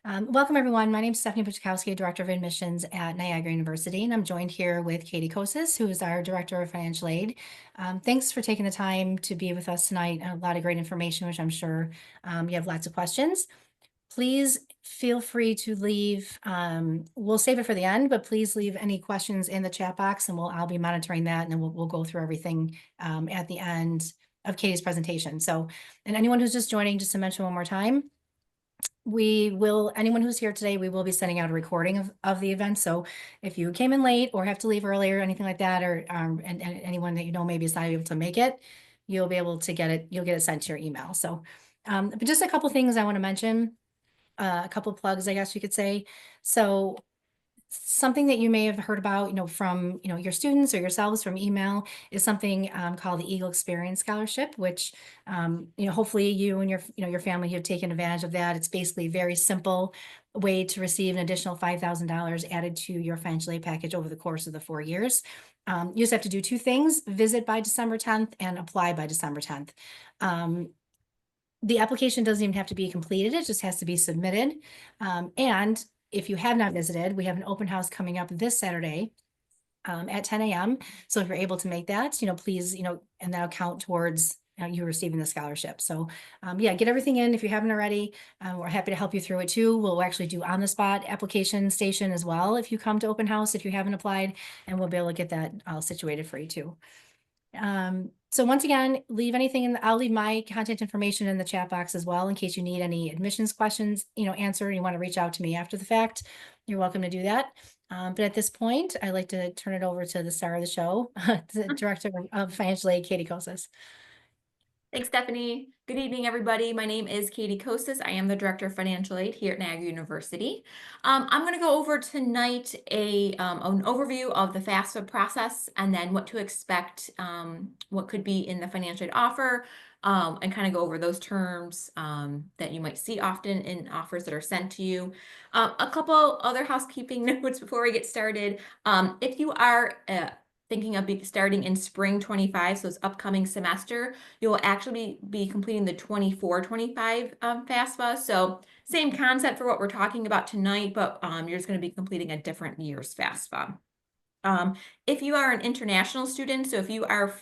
Welcome, everyone. My name is Stephanie Puchkowski, Director of Admissions at Niagara University, and I'm joined here with Katie Kosis, who is our Director of Financial Aid. Thanks for taking the time to be with us tonight. A lot of great information, which I'm sure you have lots of questions. Please feel free to leave. We'll save it for the end, but please leave any questions in the chat box, and I'll be monitoring that, and then we'll go through everything at the end of Katie's presentation. So, and anyone who's just joining, just to mention one more time, anyone who's here today, we will be sending out a recording of the event. So if you came in late or have to leave early or anything like that, or and anyone that you know maybe is not able to make it, you'll be able to get it, you'll get it sent to your email. So but just a couple things I want to mention, a couple of plugs, I guess you could say. So something that you may have heard about, from, your students or yourselves from email is something called the Eagle Experience Scholarship, which, hopefully you and your family have taken advantage of that. It's basically a very simple way to receive an additional $5,000 added to your financial aid package over the course of the 4 years. You just have to do two things: visit by December 10th and apply by December 10th. The application doesn't even have to be completed. It just has to be submitted. And if you have not visited, we have an open house coming up this Saturday at 10 a.m. So if you're able to make that, please, and that'll count towards you receiving the scholarship. So yeah, get everything in if you haven't already. We're happy to help you through it too. We'll actually do on the spot application station as well if you come to open house, if you haven't applied, and we'll be able to get that all situated for you too. So once again, leave anything I'll leave my contact information in the chat box as well, in case you need any admissions questions, answered, and you want to reach out to me after the fact, you're welcome to do that. But at this point, I'd like to turn it over to the star of the show, the Director of Financial Aid, Katie Kosis. Thanks, Stephanie. Good evening, everybody. My name is Katie Kosis. I am the Director of Financial Aid here at Niagara University. I'm going to go over tonight an overview of the FAFSA process and then what to expect, what could be in the financial aid offer, and kind of go over those terms that you might see often in offers that are sent to you. A couple other housekeeping notes before we get started. If you are thinking of starting in spring 25, so it's upcoming semester, you'll actually be completing the 24-25 FAFSA. So same concept for what we're talking about tonight, but you're just going to be completing a different year's FAFSA. If you are an international student, so if you are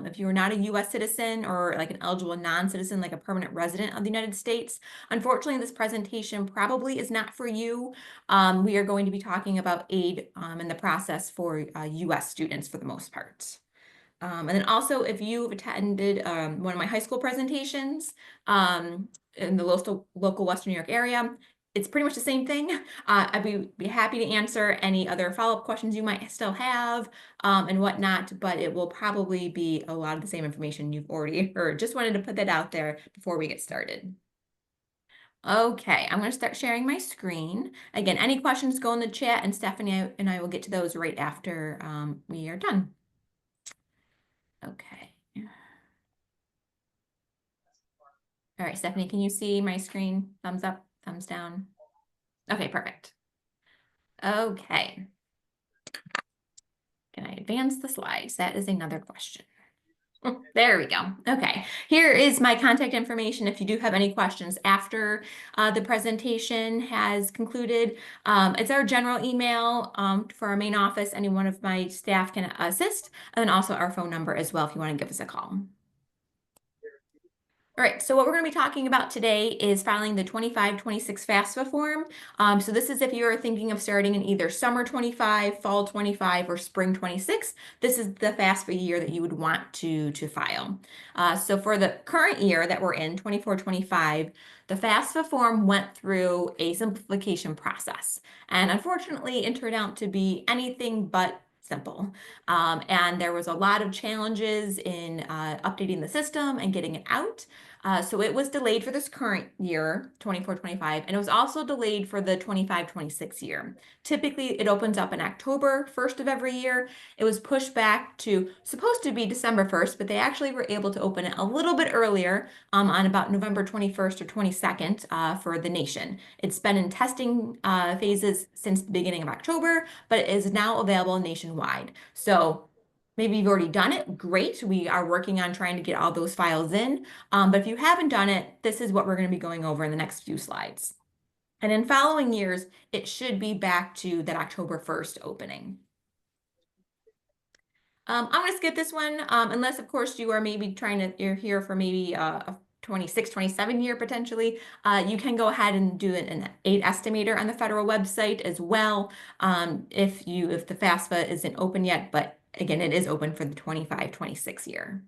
if you are not a US citizen or like an eligible non-citizen, like a permanent resident of the United States, unfortunately, this presentation probably is not for you. We are going to be talking about aid in the process for US students for the most part. And then also, if you've attended one of my high school presentations in the local Western New York area, it's pretty much the same thing. I'd be happy to answer any other follow-up questions you might still have and whatnot, but it will probably be a lot of the same information you've already heard. Just wanted to put that out there before we get started. Okay, I'm going to start sharing my screen. Again, any questions go in the chat, and Stephanie and I will get to those right after we are done. Okay. All right, Stephanie, can you see my screen? Thumbs up, thumbs down. Okay, perfect. Okay. Can I advance the slides? That is another question. There we go. Okay, here is my contact information if you do have any questions after the presentation has concluded. It's our general email for our main office. Any one of my staff can assist, and then also our phone number as well if you want to give us a call. All right, so what we're going to be talking about today is filing the 25-26 FAFSA form. So this is if you are thinking of starting in either summer 25, fall 25, or spring 26. This is the FAFSA year that you would want to file. So for the current year that we're in, 24-25, the FAFSA form went through a simplification process. And unfortunately, it turned out to be anything but simple. And there was a lot of challenges in updating the system and getting it out. So it was delayed for this current year, 24-25, and it was also delayed for the 25-26 year. Typically, it opens up in October 1st of every year. It was pushed back to supposed to be December 1st, but they actually were able to open it a little bit earlier on about November 21st or 22nd for the nation. It's been in testing phases since the beginning of October, but it is now available nationwide. So maybe you've already done it. Great. We are working on trying to get all those files in. But if you haven't done it, this is what we're going to be going over in the next few slides. And in following years, it should be back to that October 1st opening. I'm going to skip this one, unless of course you are maybe you're here for maybe a 26, 27 year potentially. You can go ahead and do an aid estimator on the federal website as well, if the FAFSA isn't open yet, but again, it is open for the 25, 26 year.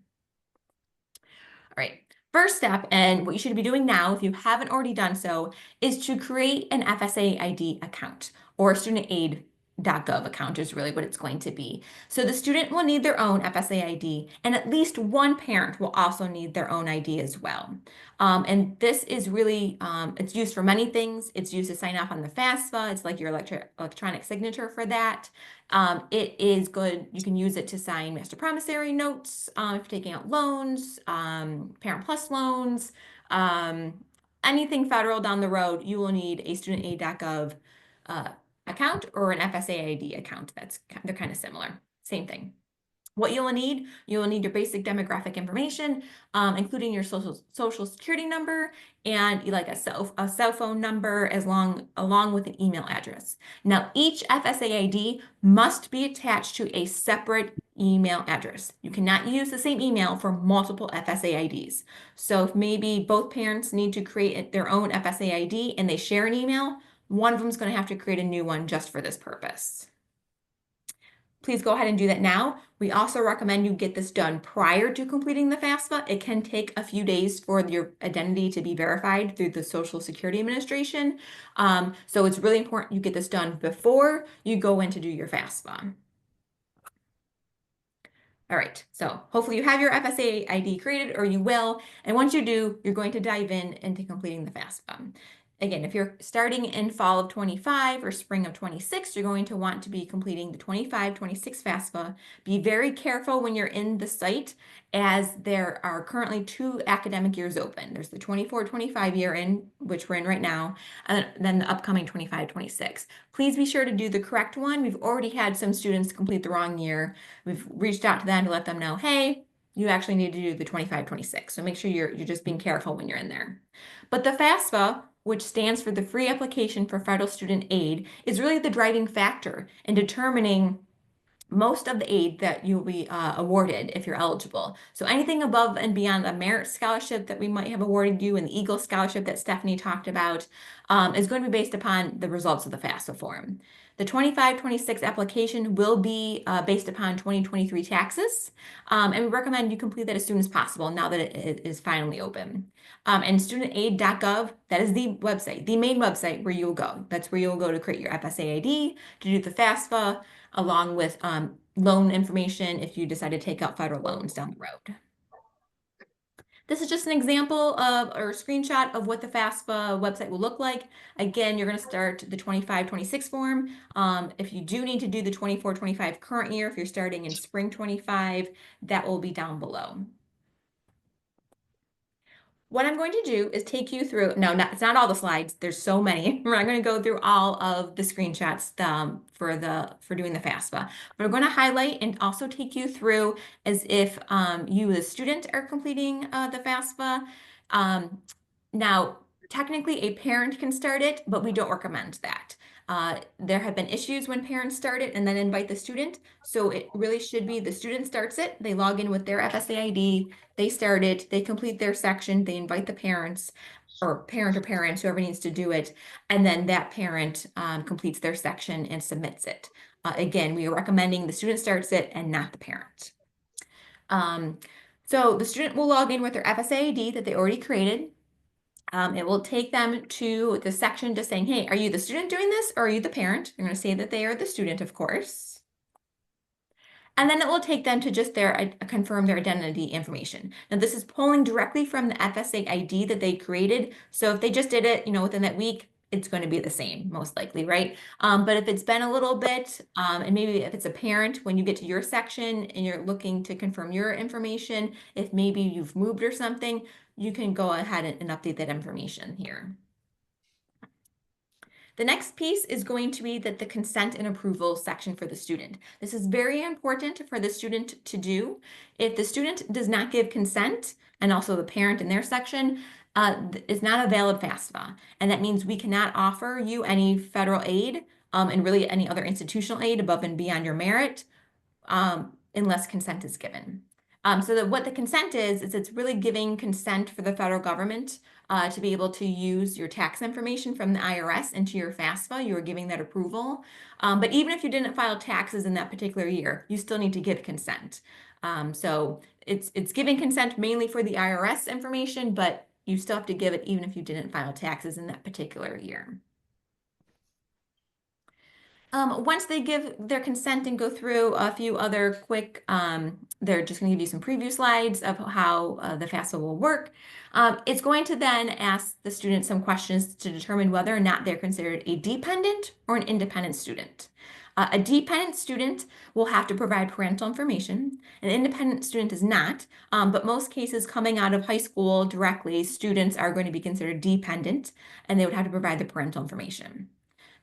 All right. First step, and what you should be doing now, if you haven't already done so, is to create an FSA ID account, or studentaid.gov account is really what it's going to be. So the student will need their own FSA ID, and at least one parent will also need their own ID as well. And this is really, it's used for many things. It's used to sign off on the FAFSA. It's like your electronic signature for that. It is good. You can use it to sign master promissory notes if you're taking out loans, Parent Plus loans, anything federal down the road. You will need a studentaid.gov account or an FSA ID account. They're kind of similar, same thing. What you'll need your basic demographic information, including your social security number and like a cell phone number along with an email address. Now, each FSA ID must be attached to a separate email address. You cannot use the same email for multiple FSA IDs. So if maybe both parents need to create their own FSA ID and they share an email, one of them is going to have to create a new one just for this purpose. Please go ahead and do that now. We also recommend you get this done prior to completing the FAFSA. It can take a few days for your identity to be verified through the Social Security Administration. So it's really important you get this done before you go in to do your FAFSA. All right, so hopefully you have your FSA ID created, or you will. And once you do, you're going to dive into completing the FAFSA. Again, if you're starting in fall of 25 or spring of 26, you're going to want to be completing the 25-26 FAFSA. Be very careful when you're in the site, as there are currently 2 academic years open. There's the 24-25 year which we're in right now, and then the upcoming 25-26. Please be sure to do the correct one. We've already had some students complete the wrong year. We've reached out to them to let them know, hey, you actually need to do the 25-26. So make sure you're just being careful when you're in there. But the FAFSA, which stands for the Free Application for Federal Student Aid, is really the driving factor in determining most of the aid that you'll be awarded if you're eligible. So anything above and beyond the merit scholarship that we might have awarded you and the Eagle Scholarship that Stephanie talked about is going to be based upon the results of the FAFSA form. The 25-26 application will be based upon 2023 taxes, and we recommend you complete that as soon as possible now that it is finally open. And studentaid.gov, that is the website, the main website where you will go. That's where you'll go to create your FSA ID, to do the FAFSA, along with loan information if you decide to take out federal loans down the road. This is just an example of or a screenshot of what the FAFSA website will look like. Again, you're going to start the 25-26 form. If you do need to do the 24-25 current year, if you're starting in spring 25, that will be down below. What I'm going to do is take you through, it's not all the slides, there's so many. We're not going to go through all of the screenshots for doing the FAFSA, but we're going to highlight and also take you through as if you, the student, are completing the FAFSA. Now, technically a parent can start it, but we don't recommend that. There have been issues when parents start it and then invite the student. So it really should be the student starts it, they log in with their FSA ID, they start it, they complete their section, they invite the parents or parents, whoever needs to do it, and then that parent completes their section and submits it. Again, we are recommending the student starts it and not the parent. So the student will log in with their FSA ID that they already created. It will take them to the section just saying, hey, are you the student doing this or are you the parent? They're going to say that they are the student, of course. And then it will take them to just confirm their identity information. Now, this is pulling directly from the FSA ID that they created. So if they just did it, within that week, it's going to be the same, most likely, right? But if it's been a little bit, and maybe if it's a parent, when you get to your section and you're looking to confirm your information, if maybe you've moved or something, you can go ahead and update that information here. The next piece is going to be the consent and approval section for the student. This is very important for the student to do. If the student does not give consent, and also the parent in their section, is not a valid FAFSA. And that means we cannot offer you any federal aid and really any other institutional aid above and beyond your merit unless consent is given. So that what the consent is it's really giving consent for the federal government to be able to use your tax information from the IRS into your FAFSA. You are giving that approval. But even if you didn't file taxes in that particular year, you still need to give consent. So it's giving consent mainly for the IRS information, but you still have to give it even if you didn't file taxes in that particular year. Once they give their consent and go through a few other quick, they're just going to give you some preview slides of how the FAFSA will work. It's going to then ask the student some questions to determine whether or not they're considered a dependent or an independent student. A dependent student will have to provide parental information. An independent student is not, but most cases coming out of high school directly, students are going to be considered dependent and they would have to provide the parental information.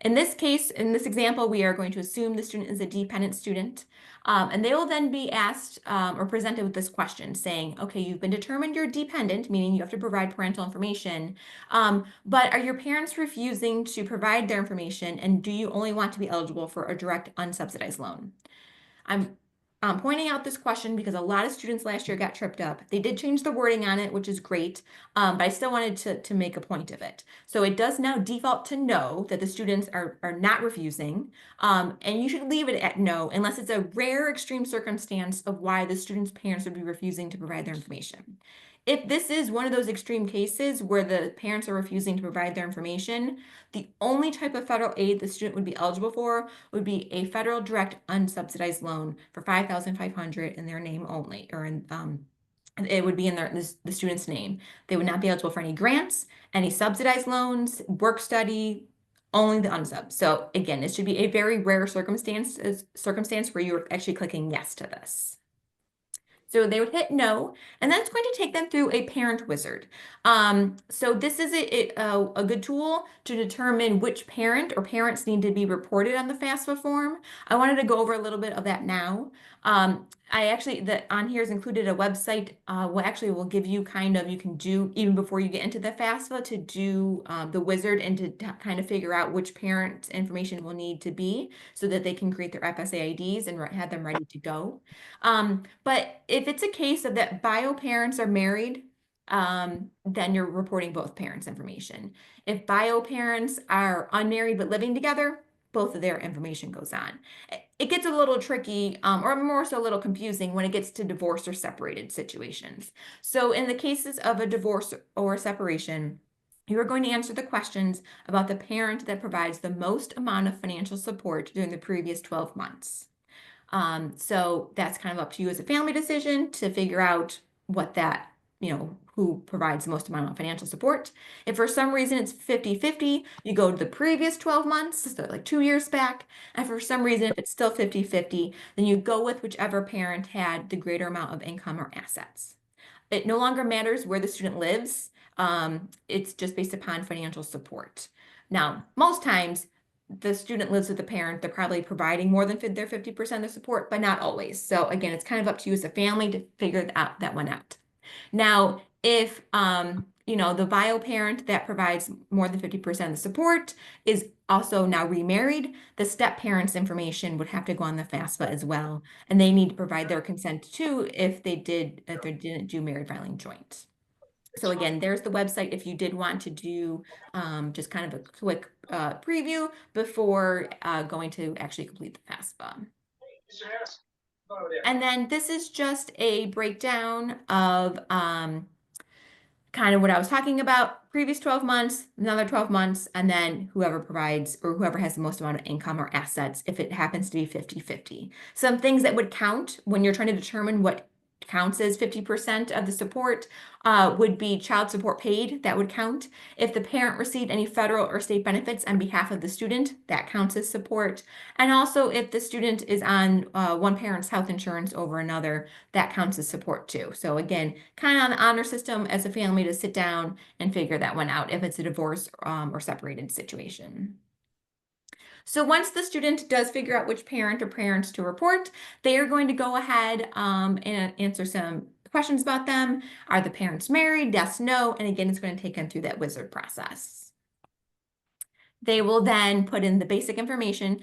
In this case, in this example, we are going to assume the student is a dependent student, and they will then be asked or presented with this question saying, okay, you've been determined you're dependent, meaning you have to provide parental information, but are your parents refusing to provide their information, and do you only want to be eligible for a direct unsubsidized loan? I'm pointing out this question because a lot of students last year got tripped up. They did change the wording on it, which is great, but I still wanted to make a point of it. So it does now default to no, that the students are not refusing, and you should leave it at no unless it's a rare extreme circumstance of why the student's parents would be refusing to provide their information. If this is one of those extreme cases where the parents are refusing to provide their information, the only type of federal aid the student would be eligible for would be a federal direct unsubsidized loan for $5,500 in their name only, or in it would be in the student's name. They would not be eligible for any grants, any subsidized loans, work study, only the unsub. So again, this should be a very rare circumstance where you're actually clicking yes to this. So they would hit no, and that's going to take them through a parent wizard. So this is a good tool to determine which parent or parents need to be reported on the FAFSA form. I wanted to go over a little bit of that now. I actually, on here is included a website, will give you you can do, even before you get into the FAFSA, to do the wizard and to kind of figure out which parent information will need to be so that they can create their FSA IDs and have them ready to go. But if it's a case of that bio parents are married, then you're reporting both parents' information. If bio parents are unmarried but living together, both of their information goes on. It gets a little tricky, or more so a little confusing when it gets to divorce or separated situations. So in the cases of a divorce or separation, you are going to answer the questions about the parent that provides the most amount of financial support during the previous 12 months. So that's kind of up to you as a family decision to figure out what that, who provides the most amount of financial support. If for some reason it's 50-50, you go to the previous 12 months, so like 2 years back. And for some reason, if it's still 50-50, then you go with whichever parent had the greater amount of income or assets. It no longer matters where the student lives. It's just based upon financial support. Now, most times, the student lives with the parent, they're probably providing more than their 50% of support, but not always. So again, it's kind of up to you as a family to figure that one out. Now, if the bio parent that provides more than 50% of the support is also now remarried, the step parents' information would have to go on the FAFSA as well, and they need to provide their consent too if they didn't do married filing joint. So again, there's the website if you did want to do just kind of a quick preview before going to actually complete the FAFSA. And then this is just a breakdown of kind of what I was talking about, previous 12 months, another 12 months, and then whoever provides or whoever has the most amount of income or assets, if it happens to be 50-50. Some things that would count when you're trying to determine what counts as 50% of the support would be child support paid, that would count. If the parent received any federal or state benefits on behalf of the student, that counts as support. And also if the student is on one parent's health insurance over another, that counts as support too. So again, kind of on the honor system as a family to sit down and figure that one out if it's a divorce or separated situation. So once the student does figure out which parent or parents to report, they are going to go ahead and answer some questions about them. Are the parents married? Yes, no. And again, it's going to take them through that wizard process. They will then put in the basic information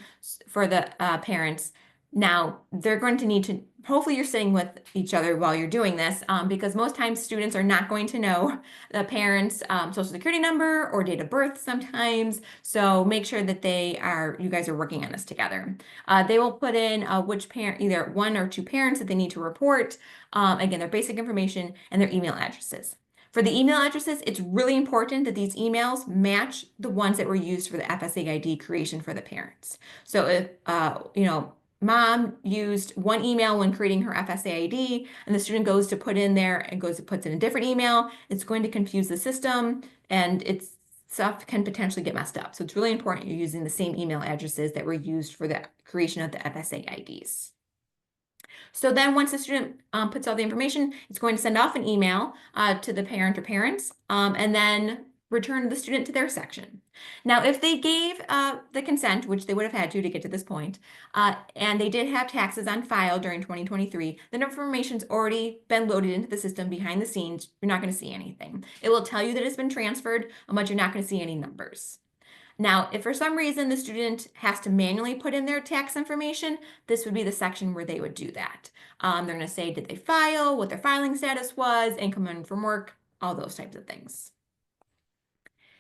for the parents. Now, they're going to need to, hopefully you're sitting with each other while you're doing this, because most times students are not going to know the parents' social security number or date of birth sometimes. So make sure that you guys are working on this together. They will put in which parent, either one or two parents that they need to report. Again, their basic information and their email addresses. For the email addresses, it's really important that these emails match the ones that were used for the FSA ID creation for the parents. So if, mom used one email when creating her FSA ID, and the student goes to put in there and puts in a different email, it's going to confuse the system, and stuff can potentially get messed up. So it's really important you're using the same email addresses that were used for the creation of the FSA IDs. So then once the student puts all the information, it's going to send off an email to the parent or parents, and then return the student to their section. Now, if they gave the consent, which they would have had to get to this point, and they did have taxes on file during 2023, then information's already been loaded into the system behind the scenes. You're not going to see anything. It will tell you that it's been transferred, but you're not going to see any numbers. Now, if for some reason the student has to manually put in their tax information, this would be the section where they would do that. They're going to say, did they file, what their filing status was, income earned from work, all those types of things.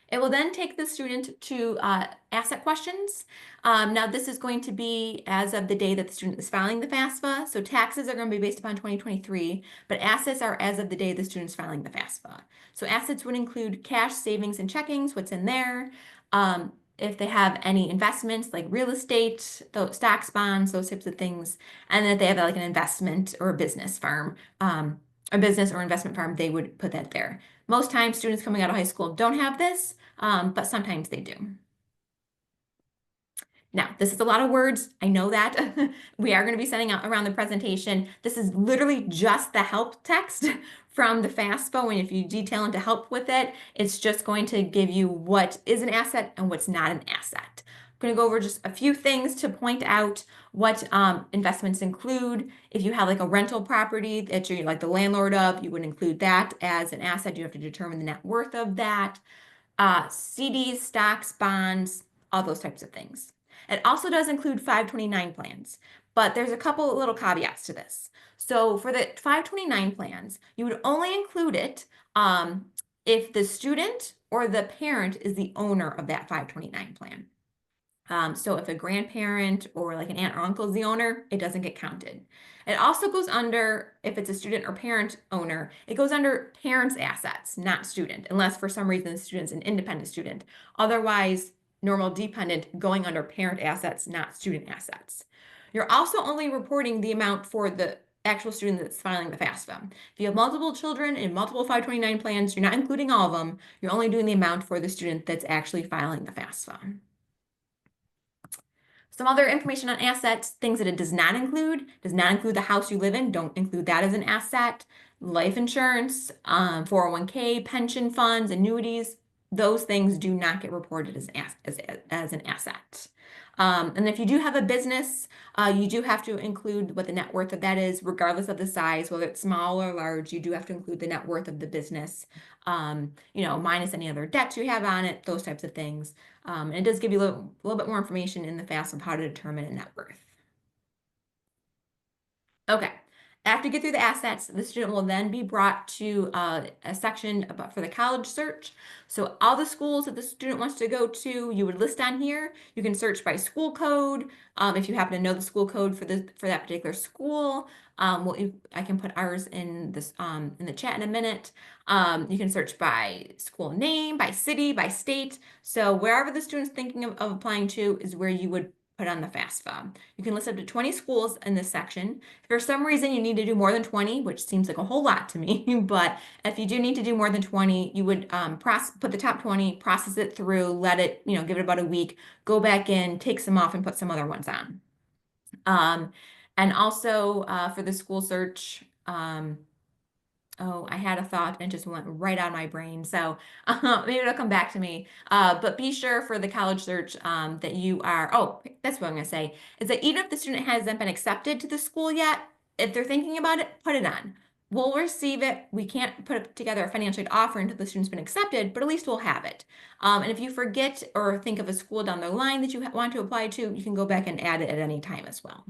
It will then take the student to asset questions. Now, this is going to be as of the day that the student is filing the FAFSA. So taxes are going to be based upon 2023, but assets are as of the day the student's filing the FAFSA. So assets would include cash, savings, and checkings, what's in there. If they have any investments like real estate, those stocks, bonds, those types of things, and then if they have like an investment or a business farm, a business or investment farm, they would put that there. Most times students coming out of high school don't have this, but sometimes they do. Now, this is a lot of words. I know that. We are going to be sending out around the presentation. This is literally just the help text from the FAFSA. And if you detail into help with it, it's just going to give you what is an asset and what's not an asset. I'm going to go over just a few things to point out what investments include. If you have like a rental property that you're like the landlord of, you would include that as an asset. You have to determine the net worth of that. CDs, stocks, bonds, all those types of things. It also does include 529 plans, but there's a couple little caveats to this. So for the 529 plans, you would only include it if the student or the parent is the owner of that 529 plan. So if a grandparent or like an aunt or uncle is the owner, it doesn't get counted. It also goes under, if it's a student or parent owner, it goes under parent's assets, not student, unless for some reason the student's an independent student. Otherwise, normal dependent going under parent assets, not student assets. You're also only reporting the amount for the actual student that's filing the FAFSA. If you have multiple children in multiple 529 plans, you're not including all of them. You're only doing the amount for the student that's actually filing the FAFSA. Some other information on assets, things that it does not include the house you live in. Don't include that as an asset. Life insurance, 401k, pension funds, annuities, those things do not get reported as an asset. And if you do have a business, you do have to include what the net worth of that is, regardless of the size, whether it's small or large. You do have to include the net worth of the business, minus any other debts you have on it, those types of things. And it does give you a little bit more information in the FAFSA of how to determine a net worth. Okay. After you get through the assets, the student will then be brought to a section for the college search. So all the schools that the student wants to go to, you would list on here. You can search by school code. If you happen to know the school code for that particular school, I can put ours in this in the chat in a minute. You can search by school name, by city, by state. So wherever the student's thinking of applying to is where you would put on the FAFSA. You can list up to 20 schools in this section. If for some reason you need to do more than 20, which seems like a whole lot to me, but if you do need to do more than 20, you would put the top 20, process it through, let it, give it about a week, go back in, take some off, and put some other ones on. And also for the school search, oh, I had a thought and just went right out of my brain. So maybe it'll come back to me. But be sure for the college search that you are, that's what I'm going to say, is that even if the student hasn't been accepted to the school yet, if they're thinking about it, put it on. we'll receive it. We can't put together a financial aid offer until the student's been accepted, but at least we'll have it. And if you forget or think of a school down the line that you want to apply to, you can go back and add it at any time as well.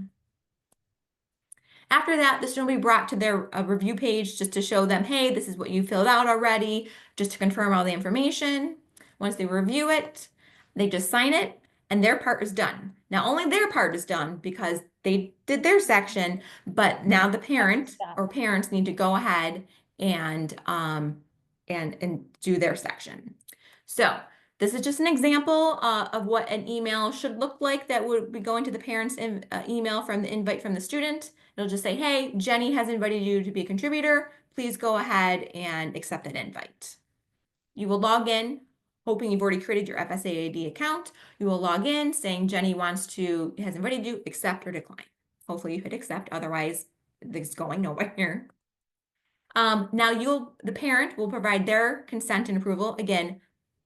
After that, the student will be brought to their review page just to show them, hey, this is what you filled out already, just to confirm all the information. Once they review it, they just sign it, and their part is done. Now, only their part is done because they did their section, but now the parent or parents need to go ahead and do their section. So this is just an example of what an email should look like that would be going to the parents' email from the invite from the student. It'll just say, hey, Jenny has invited you to be a contributor. Please go ahead and accept that invite. You will log in, hoping you've already created your FSAAD account. You will log in saying Jenny has invited you, accept or decline. Hopefully you hit accept, otherwise it's going nowhere. Now the parent will provide their consent and approval. Again,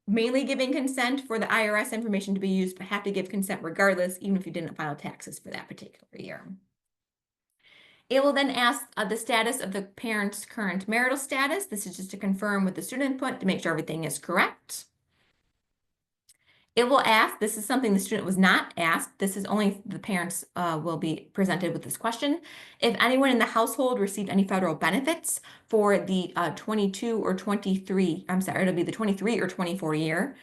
mainly giving consent for the IRS information to be used, but have to give consent regardless, even if you didn't file taxes for that particular year. It will then ask the status of the parent's current marital status. This is just to confirm with the student input to make sure everything is correct. It will ask, this is something the student was not asked, this is only the parents will be presented with this question, if anyone in the household received any federal benefits for the 22 or 23, I'm sorry, it'll be the 23 or 24 year.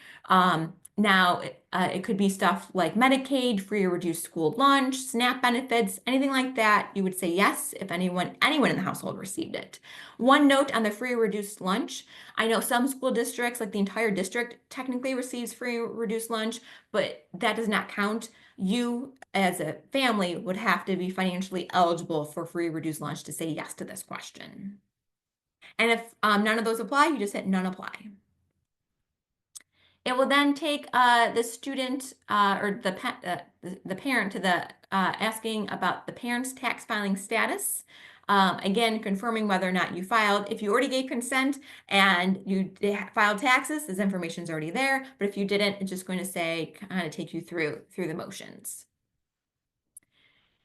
Now, it could be stuff like Medicaid, free or reduced school lunch, SNAP benefits, anything like that. You would say yes if anyone in the household received it. One note on the free or reduced lunch. I know some school districts, like the entire district, technically receives free or reduced lunch, but that does not count. You, as a family, would have to be financially eligible for free or reduced lunch to say yes to this question. And if none of those apply, you just hit none apply. It will then take the student or the parent to the asking about the parent's tax filing status. Again, confirming whether or not you filed. If you already gave consent and you filed taxes, this information is already there. But if you didn't, it's just going to say, kind of take you through the motions.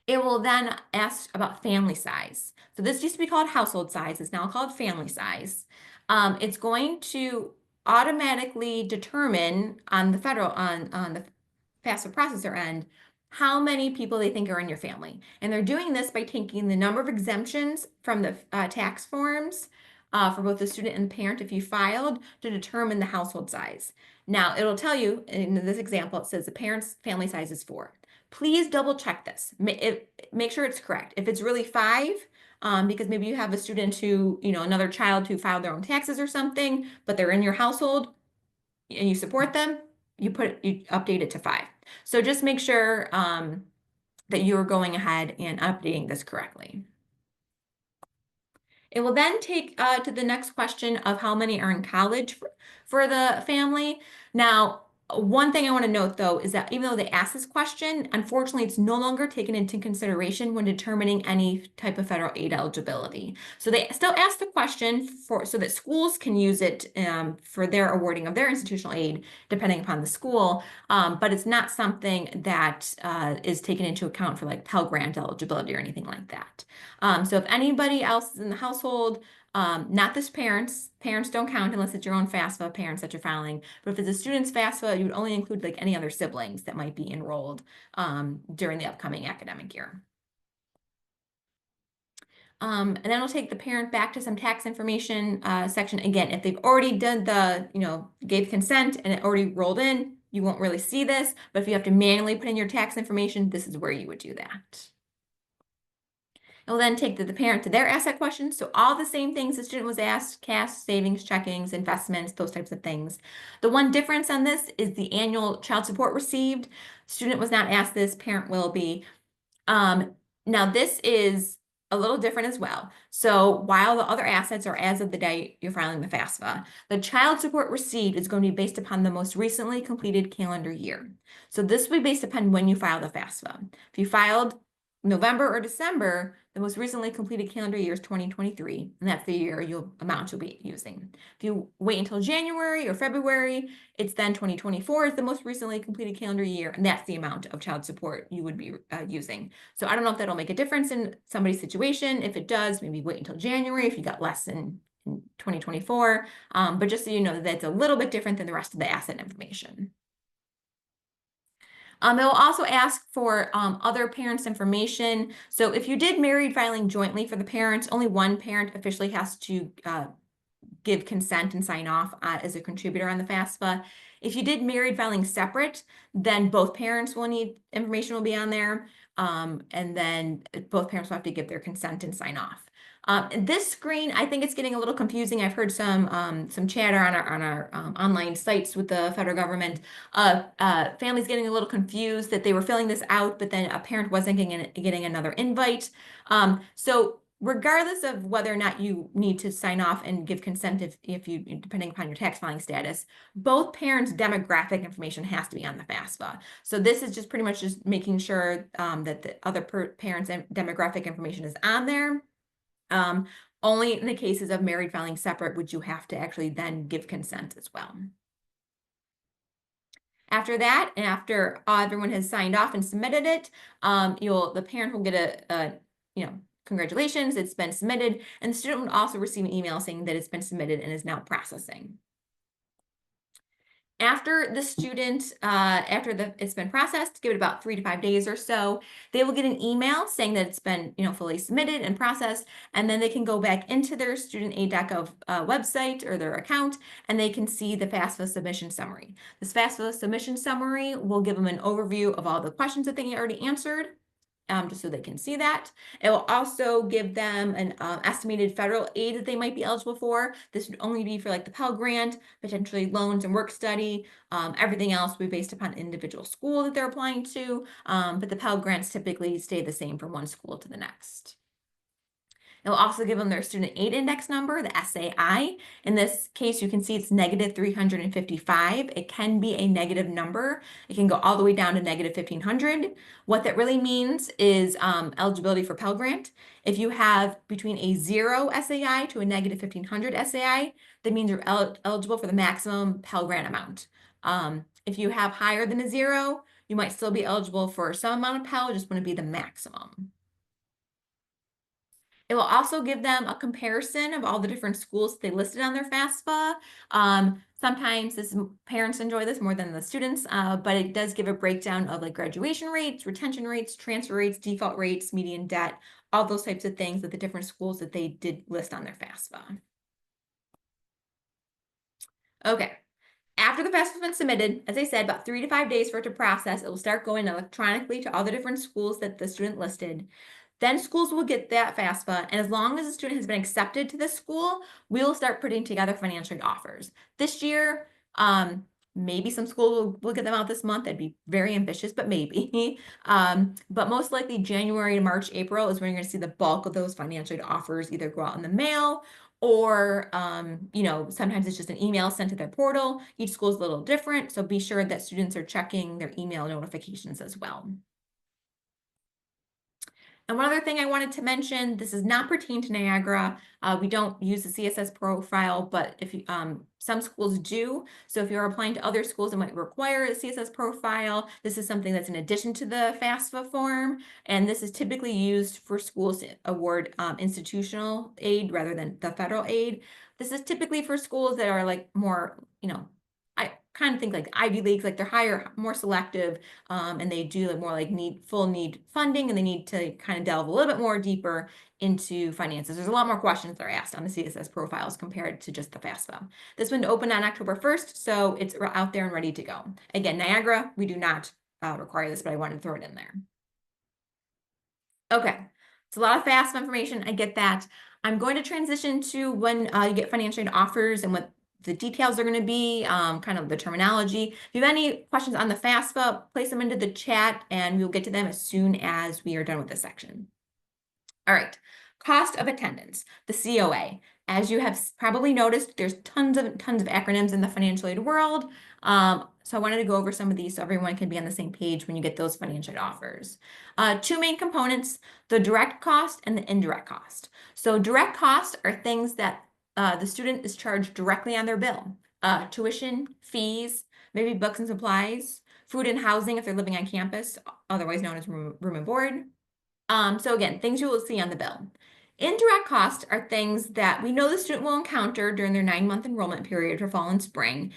It will then ask about family size. So this used to be called household size. It's now called family size. It's going to automatically determine on the FAFSA processor end how many people they think are in your family. And they're doing this by taking the number of exemptions from the tax forms for both the student and the parent if you filed to determine the household size. Now, it'll tell you, in this example, it says the parent's family size is 4. Please double check this. Make sure it's correct. If it's really 5, because maybe you have a student who, another child who filed their own taxes or something, but they're in your household and you support them, you update it to 5. So just make sure that you're going ahead and updating this correctly. It will then take to the next question of how many are in college for the family. Now, one thing I want to note, though, is that even though they asked this question, unfortunately, it's no longer taken into consideration when determining any type of federal aid eligibility. So they still ask the question so that schools can use it for their awarding of their institutional aid, depending upon the school, but it's not something that is taken into account for like Pell Grant eligibility or anything like that. So if anybody else is in the household, not this parents don't count unless it's your own FAFSA parents that you're filing. But if it's a student's FAFSA, you would only include like any other siblings that might be enrolled during the upcoming academic year. And then it'll take the parent back to some tax information section. Again, if they've already done gave consent and it already rolled in, you won't really see this. But if you have to manually put in your tax information, this is where you would do that. It will then take the parent to their asset questions. So all the same things the student was asked: cash, savings, checkings, investments, those types of things. The one difference on this is the annual child support received. Student was not asked this, parent will be. Now this is a little different as well. So while the other assets are as of the day you're filing the FAFSA, the child support received is going to be based upon the most recently completed calendar year. So this will be based upon when you file the FAFSA. If you filed November or December, the most recently completed calendar year is 2023, and that's the year amount you'll be using. If you wait until January or February, it's then 2024 is the most recently completed calendar year, and that's the amount of child support you would be using. So I don't know if that'll make a difference in somebody's situation. If it does, maybe wait until January if you got less in 2024. But just so you know, that's a little bit different than the rest of the asset information. It will also ask for other parents' information. So if you did married filing jointly for the parents, only one parent officially has to give consent and sign off as a contributor on the FAFSA. If you did married filing separate, then both parents will need information will be on there. And then both parents will have to give their consent and sign off. This screen, I think it's getting a little confusing. I've heard some chatter on our online sites with the federal government. Families getting a little confused that they were filling this out, but then a parent wasn't getting another invite. So regardless of whether or not you need to sign off and give consent if you, depending upon your tax filing status, both parents' demographic information has to be on the FAFSA. So this is just pretty much just making sure that the other parents' demographic information is on there. Only in the cases of married filing separate would you have to actually then give consent as well. After that, and after everyone has signed off and submitted it, the parent will get congratulations, it's been submitted, and the student would also receive an email saying that it's been submitted and is now processing. After the student, it's been processed, give it about 3 to 5 days or so, they will get an email saying that it's been, fully submitted and processed, and then they can go back into their studentaid.gov website or their account, and they can see the FAFSA submission summary. This FAFSA submission summary will give them an overview of all the questions that they already answered, just so they can see that. It will also give them an estimated federal aid that they might be eligible for. This would only be for like the Pell Grant, potentially loans and work study. Everything else will be based upon individual school that they're applying to, but the Pell Grants typically stay the same from one school to the next. It will also give them their student aid index number, the SAI. In this case, you can see it's negative 355. It can be a negative number. It can go all the way down to negative 1500. What that really means is eligibility for Pell Grant. If you have between a 0 SAI to a negative 1500 SAI, that means you're eligible for the maximum Pell Grant amount. If you have higher than a 0, you might still be eligible for some amount of Pell, just wouldn't be the maximum. It will also give them a comparison of all the different schools they listed on their FAFSA. Sometimes parents enjoy this more than the students, but it does give a breakdown of like graduation rates, retention rates, transfer rates, default rates, median debt, all those types of things with the different schools that they did list on their FAFSA. Okay. After the FAFSA has been submitted, as I said, about 3 to 5 days for it to process, it will start going electronically to all the different schools that the student listed. Then schools will get that FAFSA, and as long as the student has been accepted to this school, we will start putting together financial aid offers. This year, maybe some schools will get them out this month. That'd be very ambitious, but maybe. But most likely January, March, April is when you're going to see the bulk of those financial aid offers either go out in the mail or, sometimes it's just an email sent to their portal. Each school is a little different, so be sure that students are checking their email notifications as well. And one other thing I wanted to mention, this does not pertain to Niagara. We don't use the CSS profile, but if you, some schools do. So if you're applying to other schools that might require a CSS profile, this is something that's in addition to the FAFSA form. And this is typically used for schools to award institutional aid rather than the federal aid. This is typically for schools that are like more, I kind of think like Ivy Leagues, like they're more selective, and they do like more like full need funding, and they need to kind of delve a little bit more deeper into finances. There's a lot more questions that are asked on the CSS profiles compared to just the FAFSA. This one opened on October 1st, so it's out there and ready to go. Again, Niagara, we do not require this, but I wanted to throw it in there. Okay, it's a lot of FAFSA information. I get that. I'm going to transition to when you get financial aid offers and what the details are going to be, kind of the terminology. If you have any questions on the FAFSA, place them into the chat and we'll get to them as soon as we are done with this section. All right, cost of attendance, the COA. As you have probably noticed, there's tons of acronyms in the financial aid world. So I wanted to go over some of these so everyone can be on the same page when you get those financial aid offers. Two main components, the direct cost and the indirect cost. So direct costs are things that the student is charged directly on their bill. Tuition, fees, maybe books and supplies, food and housing if they're living on campus, otherwise known as room and board. So again, things you will see on the bill. Indirect costs are things that we know the student will encounter during their 9-month enrollment period for fall and spring,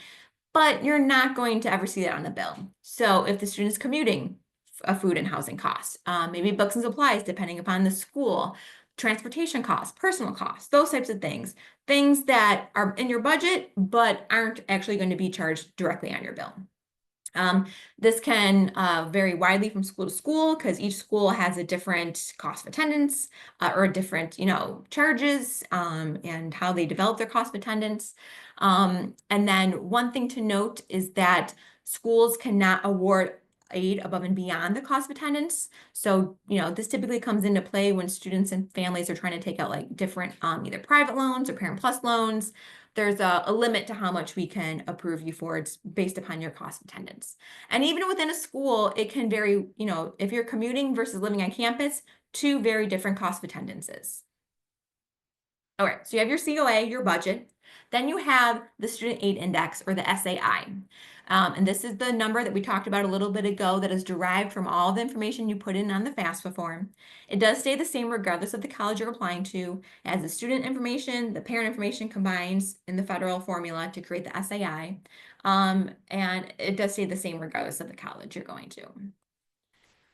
but you're not going to ever see that on the bill. So if the student is commuting, a food and housing costs, maybe books and supplies, depending upon the school, transportation costs, personal costs, those types of things that are in your budget, but aren't actually going to be charged directly on your bill. This can vary widely from school to school because each school has a different cost of attendance or different, charges and how they develop their cost of attendance. And then one thing to note is that schools cannot award aid above and beyond the cost of attendance. So, this typically comes into play when students and families are trying to take out like different either private loans or Parent Plus loans. There's a limit to how much we can approve you for. It's based upon your cost of attendance. And even within a school, it can vary, if you're commuting versus living on campus, two very different cost of attendances. All right, so you have your COA, your budget. Then you have the Student Aid Index, or the SAI. And this is the number that we talked about a little bit ago that is derived from all the information you put in on the FAFSA form. It does stay the same regardless of the college you're applying to, as the student information, the parent information combines in the federal formula to create the SAI. And it does stay the same regardless of the college you're going to.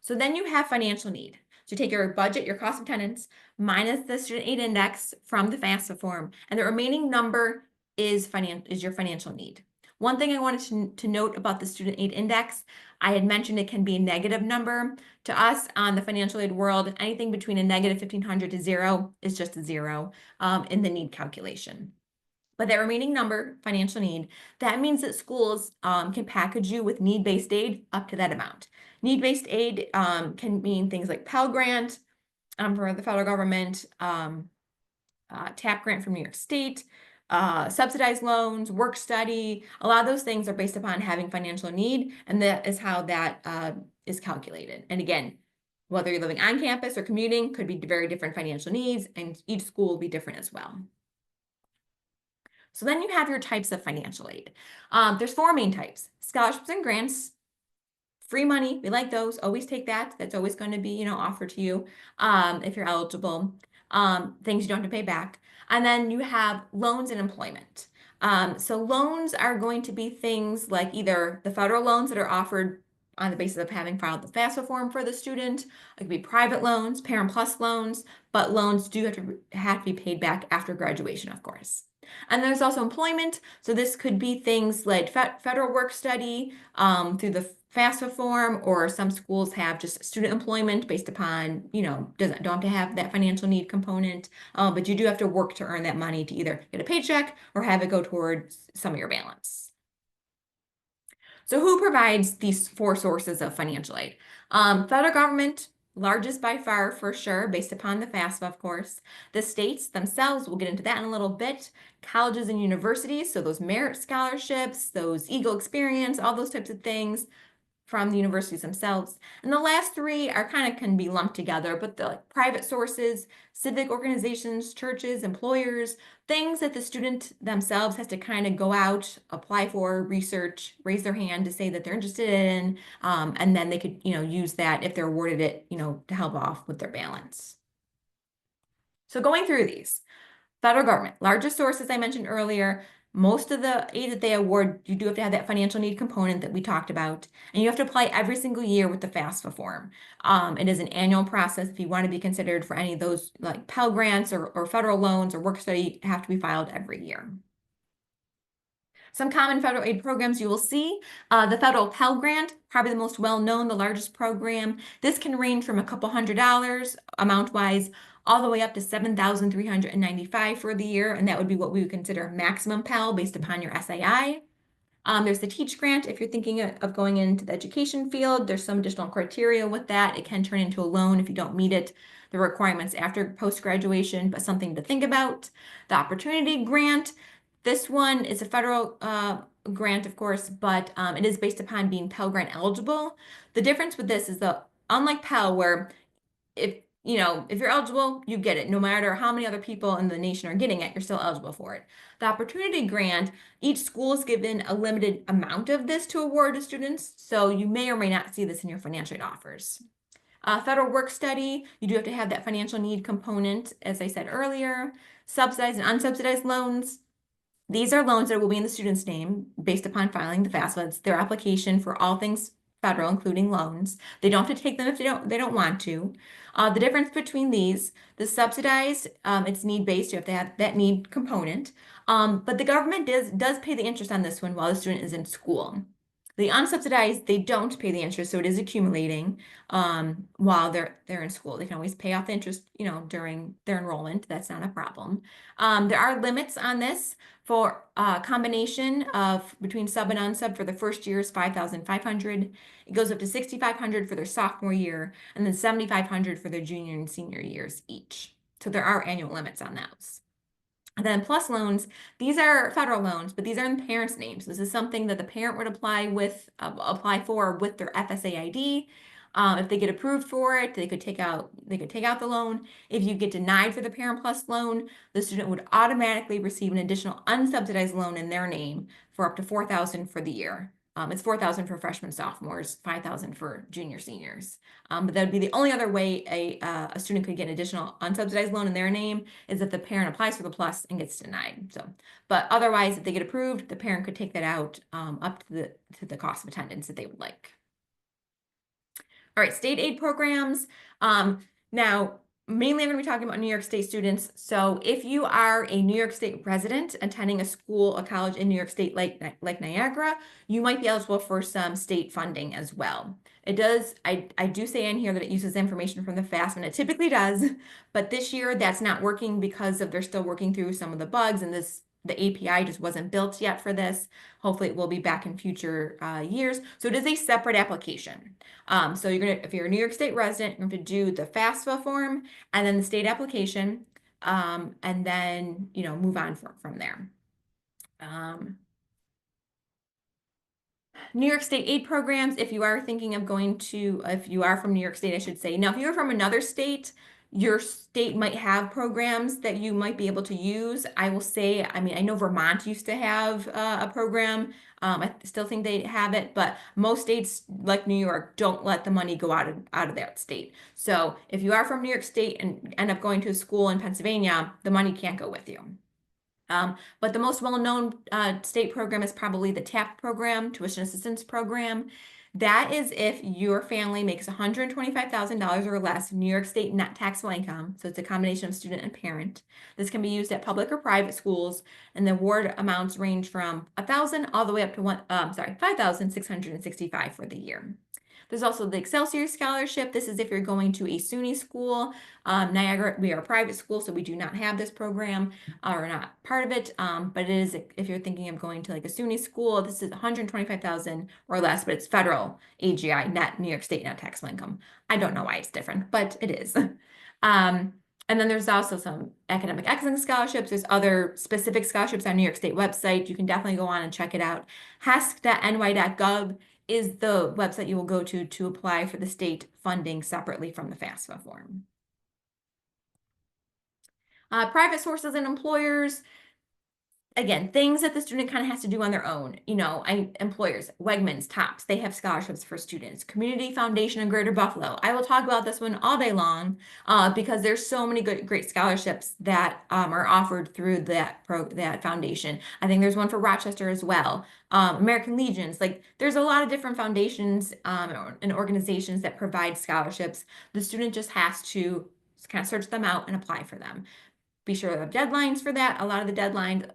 So then you have financial need. So you take your budget, your cost of attendance, minus the student aid index from the FAFSA form, and the remaining number is your financial need. One thing I wanted to note about the student aid index, I had mentioned it can be a negative number. To us on the financial aid world, anything between a negative 1,500 to 0 is just a 0 in the need calculation. But that remaining number, financial need, that means that schools can package you with need-based aid up to that amount. Need-based aid can mean things like Pell Grant for the federal government, TAP Grant from New York State, subsidized loans, work study. A lot of those things are based upon having financial need, and that is how that is calculated. And again, whether you're living on campus or commuting could be very different financial needs, and each school will be different as well. So then you have your types of financial aid. There's 4 main types: scholarships and grants, free money. We like those. Always take that. That's always going to be, offered to you if you're eligible. Things you don't have to pay back. And then you have loans and employment. So loans are going to be things like either the federal loans that are offered on the basis of having filed the FAFSA form for the student. It could be private loans, Parent Plus loans, but loans do have to be paid back after graduation, of course. And there's also employment. So this could be things like federal work study through the FAFSA form, or some schools have just student employment based upon, don't have to have that financial need component, but you do have to work to earn that money to either get a paycheck or have it go towards some of your balance. So who provides these 4 sources of financial aid? Federal government, largest by far for sure, based upon the FAFSA, of course. The states themselves, we'll get into that in a little bit. Colleges and universities, so those merit scholarships, those Eagle Experience, all those types of things from the universities themselves. And the last 3 are can be lumped together, but the private sources, civic organizations, churches, employers, things that the student themselves has to go out, apply for, research, raise their hand to say that they're interested in, and then they could, use that if they're awarded it, to help off with their balance. So going through these, federal government, largest source, as I mentioned earlier. Most of the aid that they award, you do have to have that financial need component that we talked about, and you have to apply every single year with the FAFSA form. It is an annual process. If you want to be considered for any of those like Pell Grants or federal loans or work study, have to be filed every year. Some common federal aid programs you will see, the federal Pell Grant, probably the most well-known, the largest program. This can range from a couple $100 amount-wise all the way up to $7,395 for the year, and that would be what we would consider maximum Pell based upon your SAI. There's the Teach Grant. If you're thinking of going into the education field, there's some additional criteria with that. It can turn into a loan if you don't meet the requirements after post-graduation, but something to think about. The Opportunity Grant. This one is a federal grant, of course, but it is based upon being Pell Grant eligible. The difference with this is that unlike Pell, where if you're eligible, you get it. No matter how many other people in the nation are getting it, you're still eligible for it. The Opportunity Grant, each school is given a limited amount of this to award to students, so you may or may not see this in your financial aid offers. Federal work study, you do have to have that financial need component, as I said earlier. Subsidized and unsubsidized loans. These are loans that will be in the student's name based upon filing the FAFSA. It's their application for all things federal, including loans. They don't have to take them if they don't want to. The difference between these, the subsidized, it's need-based. You have to have that need component. But the government does pay the interest on this one while the student is in school. The unsubsidized, they don't pay the interest, so it is accumulating while they're in school. They can always pay off the interest, during their enrollment. That's not a problem. There are limits on this for a combination of between sub and unsub for the first year is 5,500. It goes up to 6,500 for their sophomore year, and then 7,500 for their junior and senior years each. So there are annual limits on those. And then plus loans, these are federal loans, but these are in the parent's names. This is something that the parent would apply for with their FSA ID. If they get approved for it, they could take out the loan. If you get denied for the Parent Plus loan, the student would automatically receive an additional unsubsidized loan in their name for up to $4,000 for the year. It's $4,000 for freshmen, sophomores, $5,000 for junior, seniors. But that would be the only other way a student could get an additional unsubsidized loan in their name is if the parent applies for the plus and gets denied. So, but otherwise, if they get approved, the parent could take that out up to the cost of attendance that they would like. All right, state aid programs. Now, mainly I'm going to be talking about New York State students. So if you are a New York State resident attending a school, a college in New York State like Niagara, you might be eligible for some state funding as well. It does, I do say in here that it uses information from the FAFSA, and it typically does, but this year that's not working because they're still working through some of the bugs, and the API just wasn't built yet for this. Hopefully it will be back in future years. So it is a separate application. So if you're a New York State resident, you're going to do the FAFSA form and then the state application, and then, move on from there. New York State aid programs, if you are thinking of if you are from New York State, I should say. Now, if you're from another state, your state might have programs that you might be able to use. I will say, I know Vermont used to have a program. I still think they have it, but most states like New York don't let the money go out of that state. So if you are from New York State and end up going to a school in Pennsylvania, the money can't go with you. But the most well-known state program is probably the TAP program, Tuition Assistance Program. That is if your family makes $125,000 or less New York State net taxable income. So it's a combination of student and parent. This can be used at public or private schools, and the award amounts range from $1,000 all the way up to $5,665 for the year. There's also the Excelsior Scholarship. This is if you're going to a SUNY school. Niagara, we are a private school, so we do not have this program or not part of it. But it is if you're thinking of going to like a SUNY school, this is $125,000 or less, but it's federal AGI, net New York State net taxable income. I don't know why it's different, but it is. And then there's also some academic excellence scholarships. There's other specific scholarships on New York State website. You can definitely go on and check it out. HESC.ny.gov is the website you will go to apply for the state funding separately from the FAFSA form. Private sources and employers. Again, things that the student kind of has to do on their own. Employers, Wegmans, Tops, they have scholarships for students. Community Foundation in Greater Buffalo. I will talk about this one all day long because there's so many great scholarships that are offered through that foundation. I think there's one for Rochester as well. American Legions, there's a lot of different foundations and organizations that provide scholarships. The student just has to kind of search them out and apply for them. Be sure to have deadlines for that. A lot of the deadlines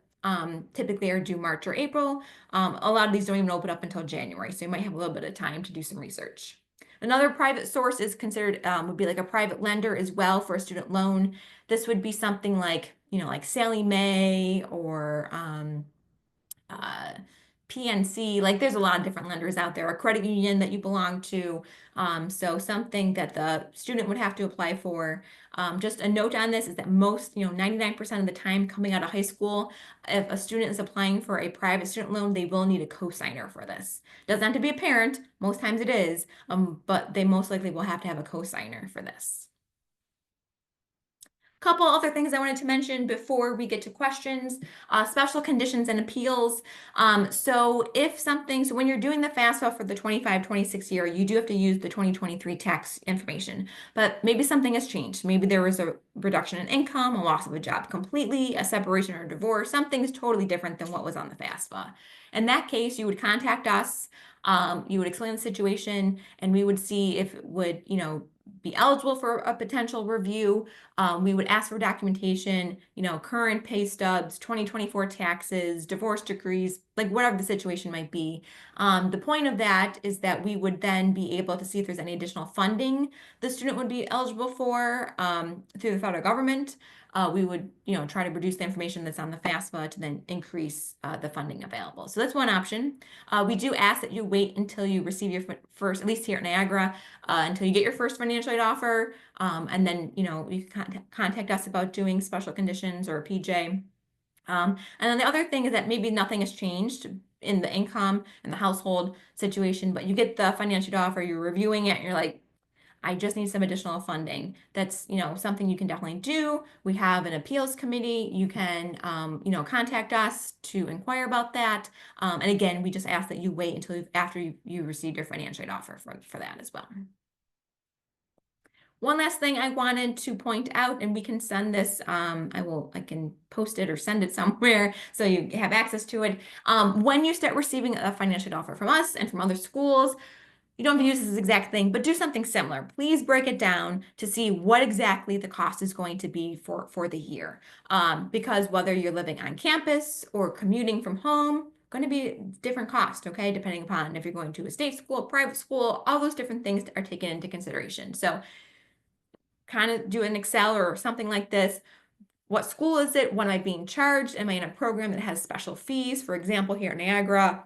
typically are due March or April. A lot of these don't even open up until January, so you might have a little bit of time to do some research. Another private source is considered would be like a private lender as well for a student loan. This would be something like like Sallie Mae or PNC, like there's a lot of different lenders out there, a credit union that you belong to. So something that the student would have to apply for. Just a note on this is that most, 99% of the time coming out of high school, if a student is applying for a private student loan, they will need a cosigner for this. Doesn't have to be a parent, most times it is, but they most likely will have to have a cosigner for this. Couple other things I wanted to mention before we get to questions, special conditions and appeals. So when you're doing the FAFSA for the 25-26 year, you do have to use the 2023 tax information, but maybe something has changed. Maybe there was a reduction in income, a loss of a job completely, a separation or divorce, something's totally different than what was on the FAFSA. In that case, you would contact us, you would explain the situation, and we would see if it would, be eligible for a potential review. We would ask for documentation, current pay stubs, 2024 taxes, divorce decrees, like whatever the situation might be. The point of that is that we would then be able to see if there's any additional funding the student would be eligible for through the federal government. We would, try to produce the information that's on the FAFSA to then increase the funding available. So that's one option. We do ask that you wait until you receive your first, at least here at Niagara, until you get your first financial aid offer, and then you can contact us about doing special conditions or a PJ. And then the other thing is that maybe nothing has changed in the income and the household situation, but you get the financial aid offer, you're reviewing it, and you're like, I just need some additional funding. That's, something you can definitely do. We have an appeals committee. You can, contact us to inquire about that. And again, we just ask that you wait until after you receive your financial aid offer for that as well. One last thing I wanted to point out, and we can send this, I can post it or send it somewhere so you have access to it. When you start receiving a financial aid offer from us and from other schools, you don't have to use this exact thing, but do something similar. Please break it down to see what exactly the cost is going to be for the year. Because whether you're living on campus or commuting from home, going to be different cost, okay? Depending upon if you're going to a state school, private school, all those different things are taken into consideration. So kind of do an Excel or something like this. What school is it? What am I being charged? Am I in a program that has special fees? For example, here at Niagara,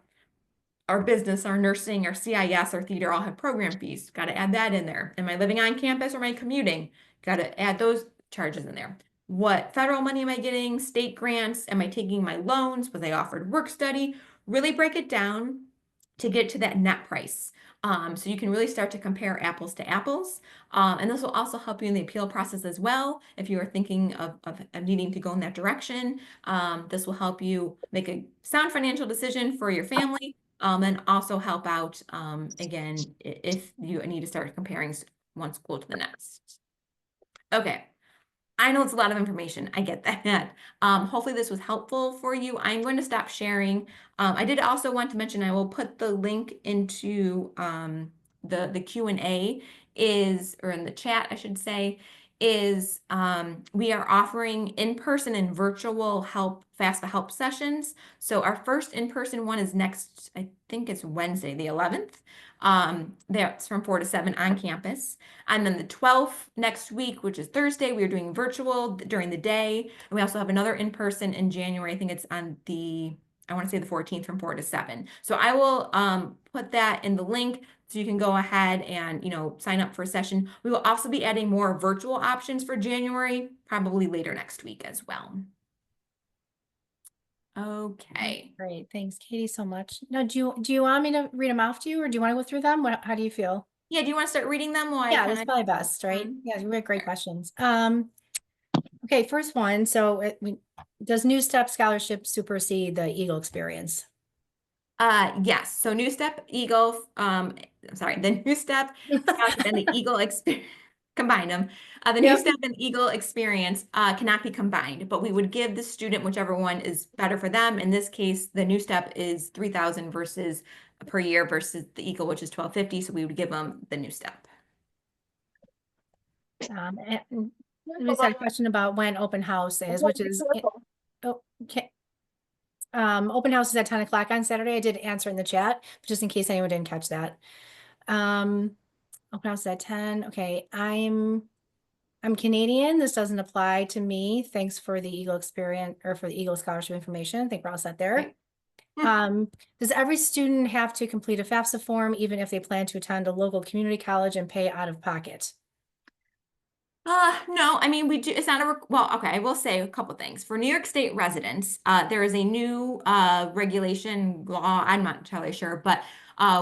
our business, our nursing, our CIS, our theater all have program fees. Got to add that in there. Am I living on campus or am I commuting? Got to add those charges in there. What federal money am I getting? State grants? Am I taking my loans? Was I offered work study? Really break it down to get to that net price. So you can really start to compare apples to apples. And this will also help you in the appeal process as well. If you are thinking of needing to go in that direction, this will help you make a sound financial decision for your family. And also help out, again, if you need to start comparing one school to the next. Okay, I know it's a lot of information. I get that. Hopefully this was helpful for you. I'm going to stop sharing. I did also want to mention, I will put the link into the Q&A or in the chat, I should say, we are offering in-person and virtual FAFSA help sessions. So our first in-person one is next, I think it's Wednesday, the 11th. That's from 4 to 7 on campus. And then the 12th next week, which is Thursday, we are doing virtual during the day. And we also have another in-person in January. I think it's on I want to say the 14th from 4 to 7. So I will put that in the link so you can go ahead and, sign up for a session. We will also be adding more virtual options for January, probably later next week as well. Okay. Great. Thanks, Katie, so much. Now, do you want me to read them off to you or do you want to go through them? How do you feel? Yeah, do you want to start reading them while Yeah, I that's probably best, right? Yeah, you had great Sure. questions. Okay, first one. So does New Step scholarship supersede the Eagle experience? Yes. So New Step Eagle, I'm sorry, the New Step Scholarship and the Eagle experience, combine them. The New Yep. Step and Eagle experience cannot be combined, but we would give the student whichever one is better for them. In this case, the New Step is $3,000 per year versus the Eagle, which is $1,250. So we would give them the New Step. And we had a question about when open house is, which is, okay. Open house is at 10 o'clock on Saturday. I did answer in the chat, just in case anyone didn't catch that. Open house is at 10. Okay, I'm Canadian. This doesn't apply to me. Thanks for the Eagle experience or for the Eagle scholarship information. I think we're all set there. Right. Um, does every student have to complete a FAFSA form, even if they plan to attend a local community college and pay out of pocket? No, I mean, we do, it's not well, okay, I will say a couple things. For New York State residents, there is a new, regulation law, I'm not entirely sure, but,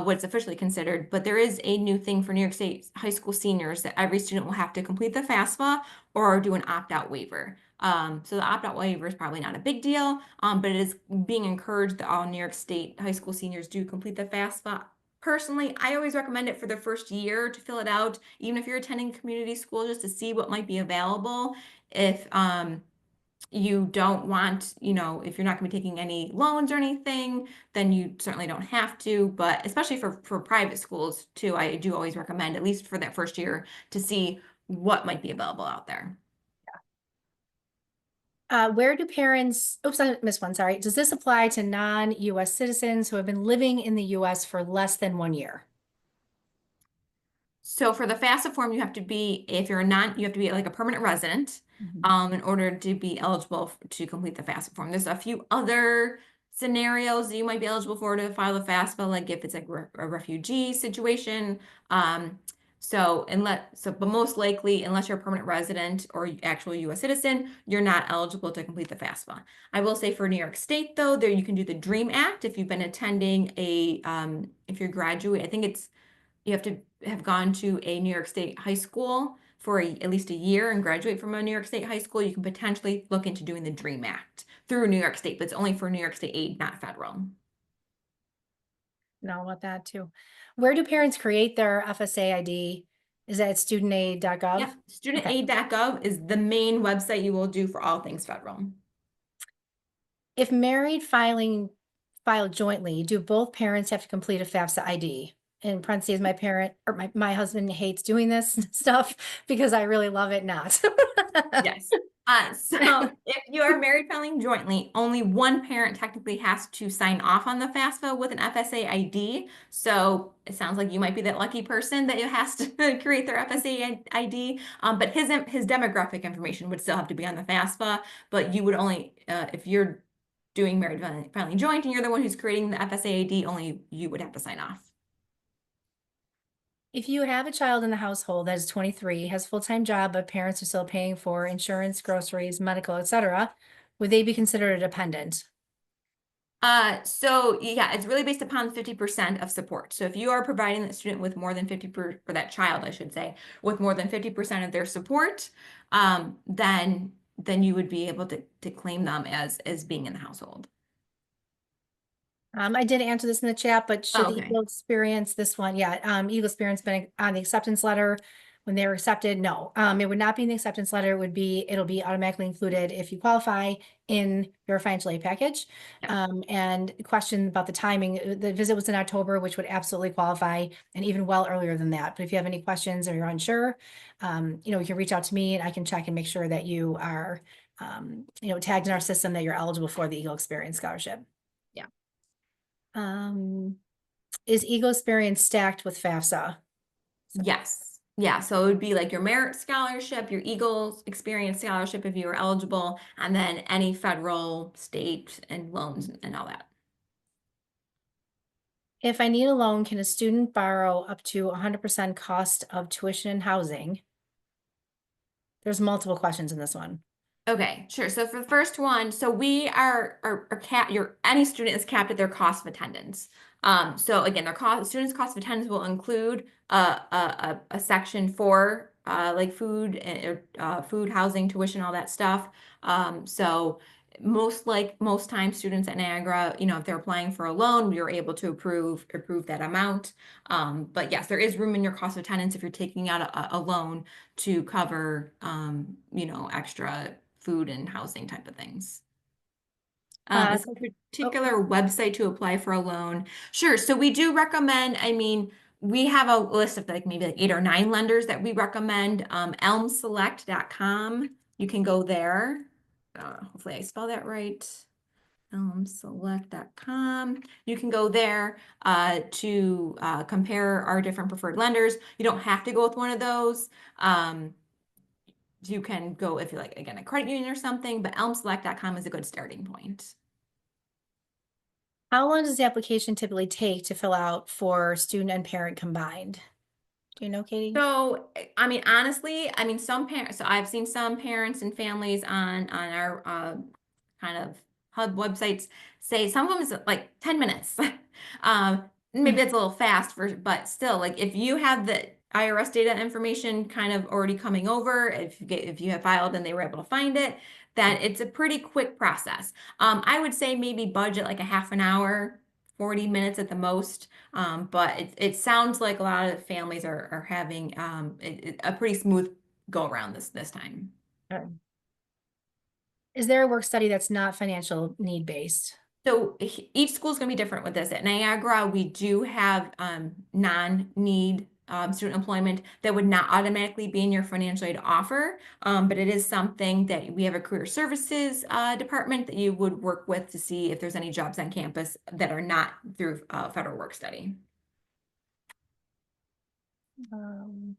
what's officially considered, but there is a new thing for New York State high school seniors that every student will have to complete the FAFSA or do an opt-out waiver. So the opt-out waiver is probably not a big deal, but it is being encouraged that all New York State high school seniors do complete the FAFSA. Personally, I always recommend it for the first year to fill it out, even if you're attending community school, just to see what might be available. If you don't want, if you're not going to be taking any loans or anything, then you certainly don't have to. But especially for private schools too, I do always recommend, at least for that first year, to see what might be available out there. Where do parents, oops, I missed one, sorry. Does this apply to non-US citizens who have been living in the US for less than 1 year? So for the FAFSA form, you have to be, if you're you have to be like a permanent resident, Mhm. in order to be eligible to complete the FAFSA form. There's a few other scenarios that you might be eligible for to file the FAFSA, like if it's like a refugee situation. Um, but most likely, unless you're a permanent resident or actual U.S. citizen, you're not eligible to complete the FAFSA. I will say for New York State, though, there you can do the DREAM Act if you've been attending if you're graduate, I think you have to have gone to a New York State high school for at least a year and graduate from a New York State high school. You can potentially look into doing the DREAM Act through New York State, but it's only for New York State aid, not federal. Know about that too. Where do parents create their FSA ID? Is that at studentaid.gov? Yep, Okay. studentaid.gov is the main website you will do for all things federal. If married filing filed jointly, do both parents have to complete a FAFSA ID? In parentheses, my parent or my husband hates doing this stuff because I really love it not. Yes. So if you are married filing jointly, only one parent technically has to sign off on the FAFSA with an FSA ID. So it sounds like you might be that lucky person that has to create their FSA ID. But his demographic information would still have to be on the FAFSA. But you would only, if you're doing married filing joint and you're the one who's creating the FSA ID, only you would have to sign off. If you have a child in the household that is 23, has a full-time job, but parents are still paying for insurance, groceries, medical, etc., would they be considered a dependent? So yeah, it's really based upon 50% of support. So if you are providing that student with more than 50 or that child, I should say, with more than 50% of their support, then you would be able to claim them as being in the household. I did answer this in the chat, but should Oh, okay. Eagle experience this one? Yeah, Eagle experience been on the acceptance letter when they were accepted? No, it would not be in the acceptance letter. It'll be automatically included if you qualify in your financial aid package. Yeah. And question about the timing, the visit was in October, which would absolutely qualify, and even well earlier than that. But if you have any questions or you're unsure, you can reach out to me and I can check and make sure that you are, tagged in our system that you're eligible for the Eagle Experience Scholarship. Yeah. Um, is Eagle Experience stacked with FAFSA? Yes. Yeah. So it would be like your merit scholarship, your Eagles experience scholarship if you were eligible, and then any federal, state, and loans and all that. If I need a loan, can a student borrow up to 100% cost of tuition and housing? There's multiple questions in this one. Okay, sure. So for the first one, so we are cap your any student is capped at their cost of attendance. So again, their students' cost of attendance will include a section for like food and food, housing, tuition, all that stuff. So most times students at Niagara, if they're applying for a loan, we are able to approve that amount. But yes, there is room in your cost of attendance if you're taking out a loan to cover extra food and housing type of things. Uh, Is there a oh, particular website to apply for a loan? Sure. So we do recommend, I mean, we have a list of like maybe like 8 or 9 lenders that we recommend. Elmselect.com. You can go there. Hopefully I spell that right. Elmselect.com. You can go there to compare our different preferred lenders. You don't have to go with one of those. You can go if you're like, again, a credit union or something, but elmselect.com is a good starting point. How long does the application typically take to fill out for student and parent combined? Do you know, Katie? So, I mean, honestly, I mean, some parents, so I've seen some parents and families on our kind of hub websites say some of them is like 10 minutes. Maybe Mm. that's a little fast for, but still, like if you have the IRS data information kind of already coming over, if you have filed and they were able to find it, then it's a pretty quick process. I would say maybe budget like a half an hour, 40 minutes at the most. But it sounds like a lot of families are having a pretty smooth go around this time. Okay. Is there a work study that's not financial need based? So each school is going to be different with this. At Niagara, we do have non-need student employment that would not automatically be in your financial aid offer, but it is something that we have a career services department that you would work with to see if there's any jobs on campus that are not through federal work study. Um,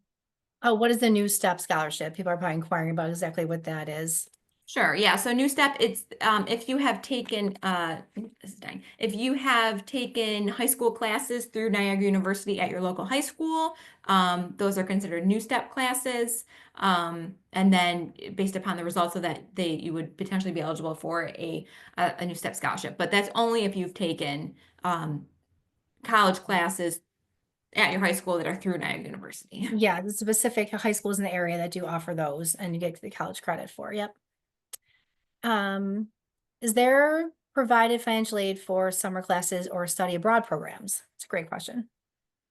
oh, what is the New Step Scholarship? People are probably inquiring about exactly what that is. Sure. Yeah. So new step, it's if you have taken this is dying. If you have taken high school classes through Niagara University at your local high school, those are considered new step classes. And then based upon the results of that, you would potentially be eligible for a new step scholarship. But that's only if you've taken college classes at your high school that are through Niagara University. Yeah, the specific high schools in the area that do offer those and you get the college credit for. Yep. Um, is there provided financial aid for summer classes or study abroad programs? It's a great question.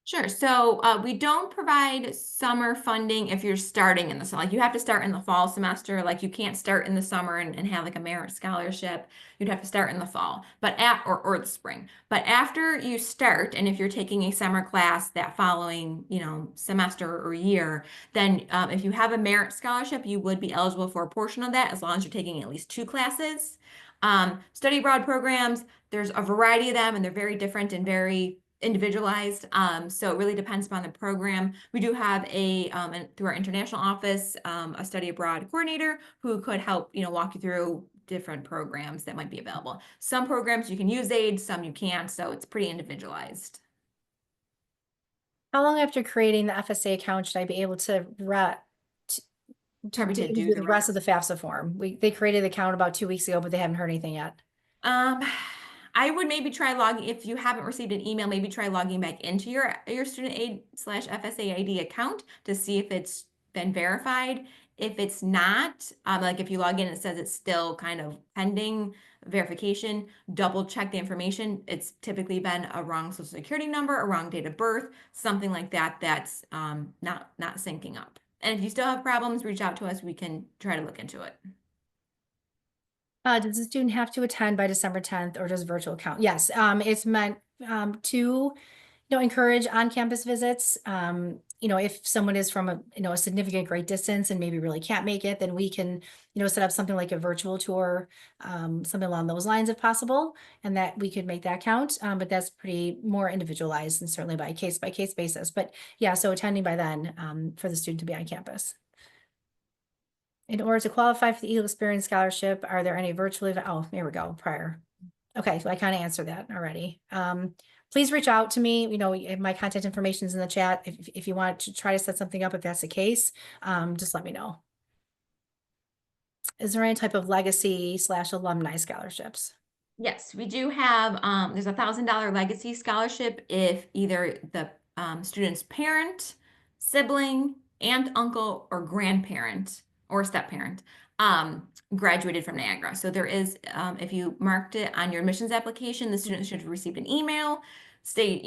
Sure. So we don't provide summer funding if you're starting in the summer. Like you have to start in the fall semester. Like you can't start in the summer and have like a merit scholarship. You'd have to start in the fall, or the spring. But after you start, and if you're taking a summer class that following, semester or year, then if you have a merit scholarship, you would be eligible for a portion of that as long as you're taking at least 2 classes. Study abroad programs, there's a variety of them, and they're very different and very individualized. So it really depends upon the program. We do have through our international office, a study abroad coordinator who could help, walk you through different programs that might be available. Some programs you can use aid, some you can't. So it's pretty individualized. How long after creating the FSA account should I be able to Probably to do do the the rest of rest. the FAFSA form? They created the account about 2 weeks ago, but they haven't heard anything yet. Um, I would maybe try logging, if you haven't received an email, maybe try logging back into your student aid / FSA ID account to see if it's been verified. If it's not, like if you log in, it says it's still kind of pending verification, double check the information. It's typically been a wrong social security number, a wrong date of birth, something like that that's not syncing up. And if you still have problems, reach out to us. We can try to look into it. Does the student have to attend by December 10th or does virtual count? Yes, it's meant to encourage on-campus visits. If someone is from a significant great distance and maybe really can't make it, then we can, set up something like a virtual tour, something along those lines if possible, and that we could make that count. But that's pretty more individualized and certainly by case basis. But yeah, so attending by then, for the student to be on campus. In order to qualify for the Eagle Experience Scholarship, are there any virtual oh, here we go, prior. Okay, so I kind of answered that already. Please reach out to me. My contact information is in the chat. If you want to try to set something up, if that's the case, just let me know. Is there any type of legacy / alumni scholarships? Yes, we do have, there's $1,000 legacy scholarship if either the student's parent, sibling, aunt, uncle, or grandparent or step-parent graduated from Niagara. So there is, if you marked it on your admissions application, the student should have received an email state,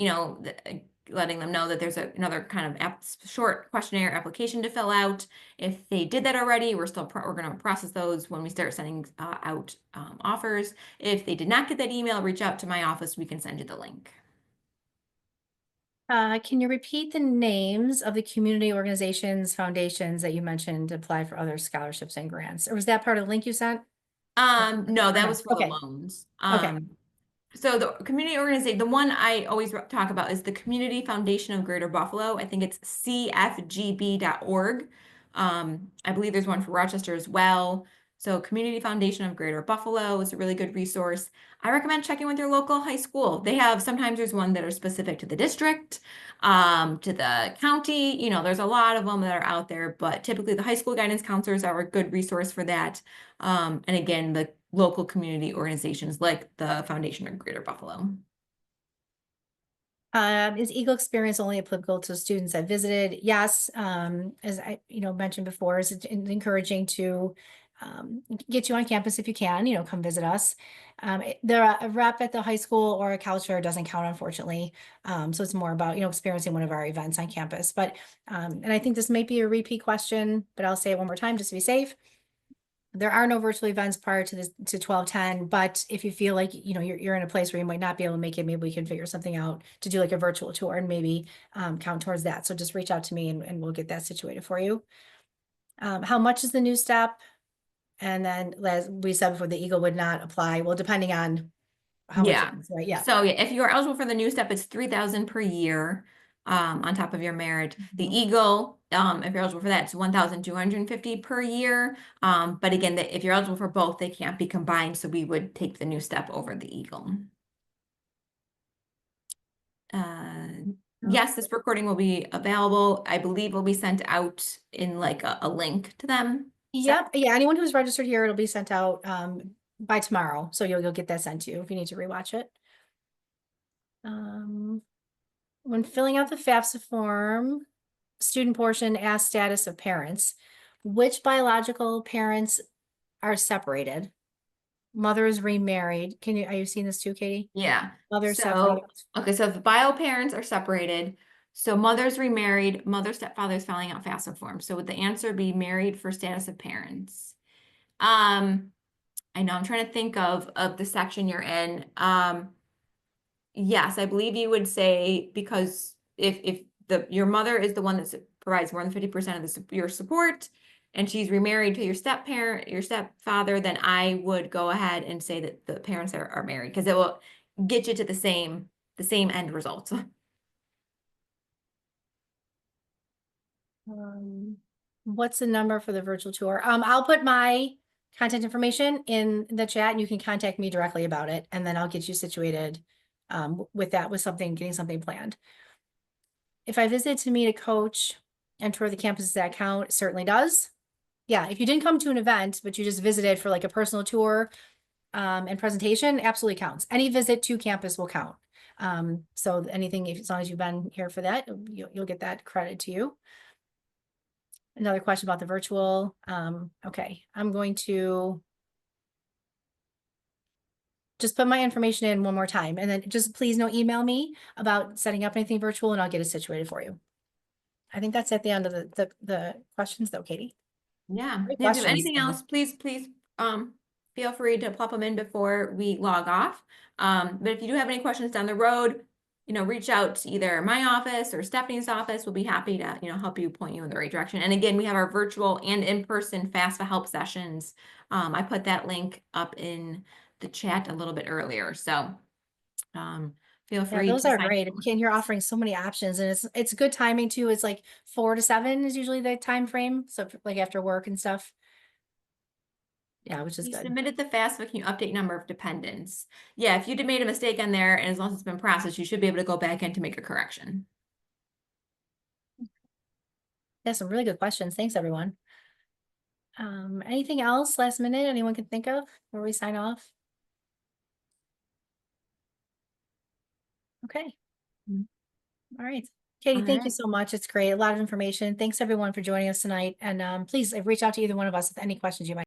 letting them know that there's another kind of short questionnaire application to fill out. If they did that already, we're going to process those when we start sending out offers. If they did not get that email, reach out to my office. We can send you the link. Can you repeat the names of the community organizations, foundations that you mentioned apply for other scholarships and grants? Or was that part of the link you sent? No, Or that no? was for the Okay. loans. Okay. So the community organization, the one I always talk about is the Community Foundation of Greater Buffalo. I think it's cfgb.org. I believe there's one for Rochester as well. So Community Foundation of Greater Buffalo is a really good resource. I recommend checking with your local high school. They have, sometimes there's one that are specific to the district, to the county, there's a lot of them that are out there, but typically the high school guidance counselors are a good resource for that. And again, the local community organizations like the Foundation of Greater Buffalo. Is Eagle Experience only applicable to students that visited? Yes, as I, mentioned before, it's encouraging to get you on campus if you can, come visit us. A rep at the high school or a counselor doesn't count, unfortunately. So it's more about, experiencing one of our events on campus. But, and I think this might be a repeat question, but I'll say it one more time just to be safe. There are no virtual events prior to this to 12/10, but if you feel like you're in a place where you might not be able to make it, maybe we can figure something out to do like a virtual tour and maybe count towards that. So just reach out to me and we'll get that situated for you. How much is the new step? And then as we said before, the Eagle would not apply. Well, depending on how much Yeah. it is, right? Yeah. So yeah, if you are eligible for the new step, it's $3,000 per year on top of your merit. The Mhm. Eagle, if you're eligible for that, it's $1,250 per year. But again, if you're eligible for both, they can't be combined. So we would take the new step over the Eagle. Yes, this recording will be available. I believe will be sent out in like a link to them. Yep. Yeah. Anyone who's registered here, it'll be sent out by tomorrow. So you'll get that sent to you if you need to rewatch it. When filling out the FAFSA form, student portion asks status of parents. Which biological parents are separated? Mother is remarried. Are you seeing this too, Katie? Yeah. Mother, stepfather. So, okay, so if the bio parents are separated, so mother's remarried, mother, stepfather's filling out FAFSA forms. So would the answer be married for status of parents? I know I'm trying to think of the section you're in. Yes, I believe you would say because if your mother is the one that provides more than 50% of your support and she's remarried to your step-parent, your stepfather, then I would go ahead and say that the parents are married because it will get you to the same end result. What's the number for the virtual tour? I'll put my contact information in the chat and you can contact me directly about it. And then I'll get you situated with getting something planned. If I visit to meet a coach and tour the campuses that count, it certainly does. Yeah, if you didn't come to an event, but you just visited for like a personal tour and presentation, absolutely counts. Any visit to campus will count. So anything, as long as you've been here for that, you'll get that credit to you. Another question about the virtual. Okay, I'm going to just put my information in one more time and then just please email me about setting up anything virtual and I'll get it situated for you. I think that's at the end of the questions though, Katie. Yeah. Great If you have questions. anything else, please feel free to plop them in before we log off. But if you do have any questions down the road, reach out to either my office or Stephanie's office. We'll be happy to, help you, point you in the right direction. And again, we have our virtual and in-person FAFSA help sessions. I put that link up in the chat a little bit earlier. So feel free those to are sign great. up. And you're offering so many options and it's good timing too. It's like 4 to 7 is usually the time frame. So like after work and stuff. Yeah, which is You good. submitted the FAFSA, can you update number of dependents? Yeah, if you made a mistake on there, and as long as it's been processed, you should be able to go back in to make a correction. Yeah, some really good questions. Thanks, everyone. Anything else last minute anyone can think of before we sign off? Okay. Mhm. All right. Katie, All thank you right. so much. It's great. A lot of information. Thanks everyone for joining us tonight. And please reach out to either one of us with any questions you might